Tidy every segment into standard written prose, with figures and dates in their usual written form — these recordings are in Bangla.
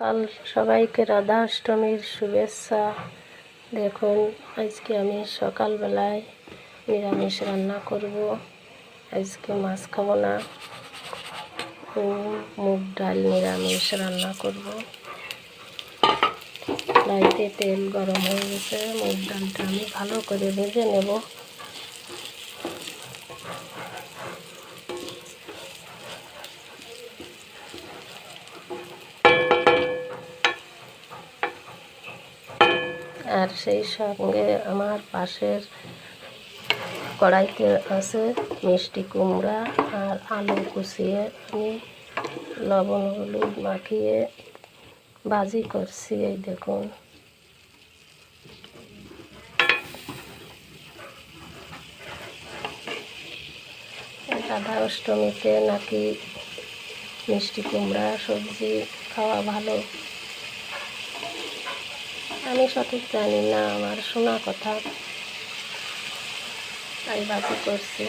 সকাল সবাইকে রাধাষ্টমীর শুভেচ্ছা। দেখুন আজকে আমি সকালবেলায় নিরামিষ রান্না করব। আজকে মাছ খাবো না, মুগ ডাল নিরামিষ রান্না করব। কড়াইতে তেল গরম হয়ে গেছে, মুগ ডালটা আমি ভালো করে ভেজে নেব। আর সেই সঙ্গে আমার পাশের কড়াইতে আছে মিষ্টি কুমড়া আর আলু কুচিয়ে আমি লবণ হলুদ মাখিয়ে ভাজি করছি। এই দেখুন, রাধা অষ্টমীতে নাকি মিষ্টি কুমড়া সবজি খাওয়া ভালো। আমি সঠিক জানি না, আমার শোনা কথা, তাই ভাজি করছি।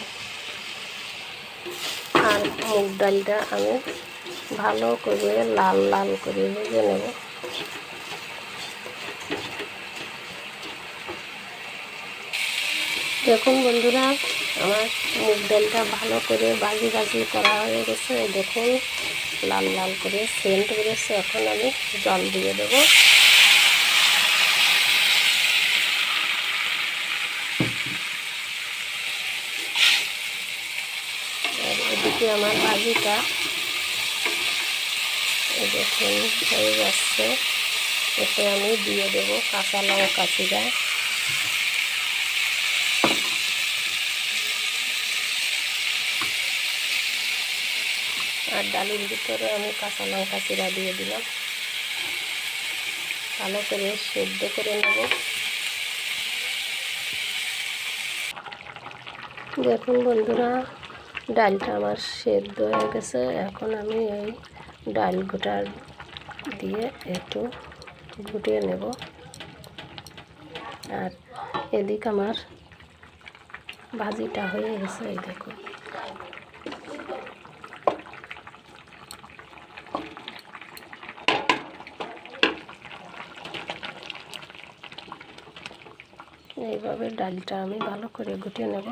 আর মুগ ডালটা আমি ভালো করে লাল লাল করে ভেজে নেব। দেখুন বন্ধুরা, আমার মুগ ডালটা ভালো করে ভাজি ভাজি করা হয়ে গেছে। দেখুন লাল লাল করে সেন্ট বেরোচ্ছে। এখন আমি জল দিয়ে দেবো। আর এদিকে আমার ভাজিটা দেখুন হয়ে যাচ্ছে। এতে আমি দিয়ে দেবো কাঁচা লঙ্কা চিরা। আর ডালের ভিতরে আমি কাঁচা লঙ্কা চিরা দিয়ে দিলাম। ভালো করে সেদ্ধ করে নেব। দেখুন বন্ধুরা, ডালটা আমার সেদ্ধ হয়ে গেছে। এখন আমি এই ডাল গোটা দিয়ে একটু ঘুটিয়ে নেব। আর এদিকে আমার ভাজিটা হয়ে গেছে। এই দেখুন, এইভাবে ডালটা আমি ভালো করে ঘুটিয়ে নেব।